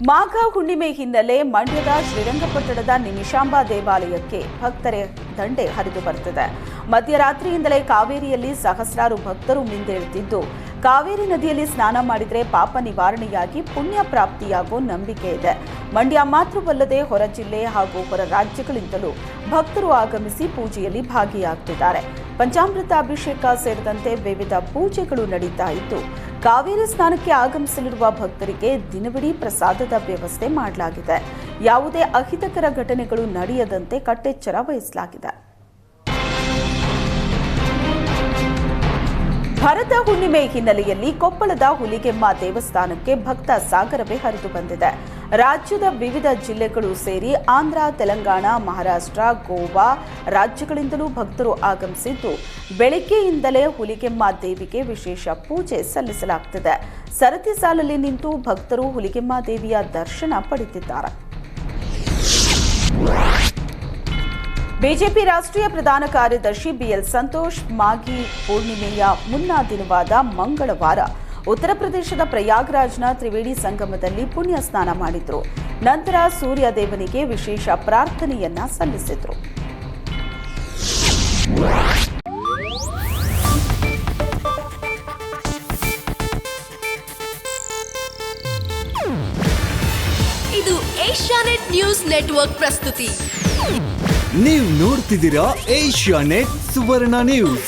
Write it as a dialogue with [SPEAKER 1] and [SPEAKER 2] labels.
[SPEAKER 1] ಮಾಘ ಹುಣ್ಣಿಮೆ ಹಿನ್ನೆಲೆ ಮಂಡ್ಯದ ಶ್ರೀರಂಗಪಟ್ಟಣದ ನಿಮಿಷಾಂಬ ದೇವಾಲಯಕ್ಕೆ ಭಕ್ತರ ದಂಡೆ ಹರಿದು ಬರುತ್ತಿದೆ. ಮಧ್ಯರಾತ್ರಿಯಿಂದಲೇ ಕಾವೇರಿಯಲ್ಲಿ ಸಹಸ್ರಾರು ಭಕ್ತರು ಮಿಂದೇಳುತ್ತಿದ್ದು, ಕಾವೇರಿ ನದಿಯಲ್ಲಿ ಸ್ನಾನ ಮಾಡಿದರೆ ಪಾಪ ನಿವಾರಣೆಯಾಗಿ ಪುಣ್ಯ ಪ್ರಾಪ್ತಿಯಾಗುವ ನಂಬಿಕೆ ಇದೆ. ಮಂಡ್ಯ ಮಾತ್ರವಲ್ಲದೆ ಹೊರ ಜಿಲ್ಲೆ ಹಾಗೂ ಹೊರ ರಾಜ್ಯಗಳಿಂದಲೂ ಭಕ್ತರು ಆಗಮಿಸಿ ಪೂಜೆಯಲ್ಲಿ ಭಾಗಿಯಾಗುತ್ತಿದ್ದಾರೆ. ಪಂಚಾಮೃತ ಅಭಿಷೇಕ ಸೇರಿದಂತೆ ವಿವಿಧ ಪೂಜೆಗಳು ನಡೀತಾ ಇದ್ದು, ಕಾವೇರಿ ಸ್ನಾನಕ್ಕೆ ಆಗಮಿಸಲಿರುವ ಭಕ್ತರಿಗೆ ದಿನವಿಡೀ ಪ್ರಸಾದದ ವ್ಯವಸ್ಥೆ ಮಾಡಲಾಗಿದೆ. ಯಾವುದೇ ಅಹಿತಕರ ಘಟನೆಗಳು ನಡೆಯದಂತೆ ಕಟ್ಟೆಚ್ಚರ ವಹಿಸಲಾಗಿದೆ. ಭರದ ಹುಣ್ಣಿಮೆ ಹಿನ್ನೆಲೆಯಲ್ಲಿ ಕೊಪ್ಪಳದ ಹುಲಿಗೆಮ್ಮ ದೇವಸ್ಥಾನಕ್ಕೆ ಭಕ್ತ ಸಾಗರವೇ ಹರಿದು ಬಂದಿದೆ. ರಾಜ್ಯದ ವಿವಿಧ ಜಿಲ್ಲೆಗಳು ಸೇರಿ ಆಂಧ್ರ, ತೆಲಂಗಾಣ, ಮಹಾರಾಷ್ಟ್ರ, ಗೋವಾ ರಾಜ್ಯಗಳಿಂದಲೂ ಭಕ್ತರು ಆಗಮಿಸಿದ್ದು, ಬೆಳಗ್ಗೆಯಿಂದಲೇ ಹುಲಿಗೆಮ್ಮ ದೇವಿಗೆ ವಿಶೇಷ ಪೂಜೆ ಸಲ್ಲಿಸಲಾಗುತ್ತಿದೆ. ಸರತಿ ಸಾಲಲ್ಲಿ ನಿಂತು ಭಕ್ತರು ಹುಲಿಗೆಮ್ಮ ದೇವಿಯ ದರ್ಶನ ಪಡೆದಿದ್ದಾರೆ. ಬಿಜೆಪಿ ರಾಷ್ಟ್ರೀಯ ಪ್ರಧಾನ ಕಾರ್ಯದರ್ಶಿ ಬಿಎಲ್ ಸಂತೋಷ್ ಮಾಘಿ ಪೂರ್ಣಿಮೆಯ ಮುನ್ನಾ ದಿನವಾದ ಮಂಗಳವಾರ ಉತ್ತರ ಪ್ರದೇಶದ ಪ್ರಯಾಗ್ರಾಜ್ನ ತ್ರಿವೇಣಿ ಸಂಗಮದಲ್ಲಿ ಪುಣ್ಯ ಸ್ನಾನ ಮಾಡಿದ್ರು. ನಂತರ ಸೂರ್ಯ ದೇವನಿಗೆ ವಿಶೇಷ ಪ್ರಾರ್ಥನೆಯನ್ನ ಸಲ್ಲಿಸಿದ್ರು.
[SPEAKER 2] ಇದು ಏಷ್ಯಾನೆಟ್ ನ್ಯೂಸ್ ನೆಟ್ವರ್ಕ್ ಪ್ರಸ್ತುತಿ.
[SPEAKER 3] ನೀವು ನೋಡ್ತಿದ್ದೀರಾ ಏಷ್ಯಾನೆಟ್ ಸುವರ್ಣ ನ್ಯೂಸ್.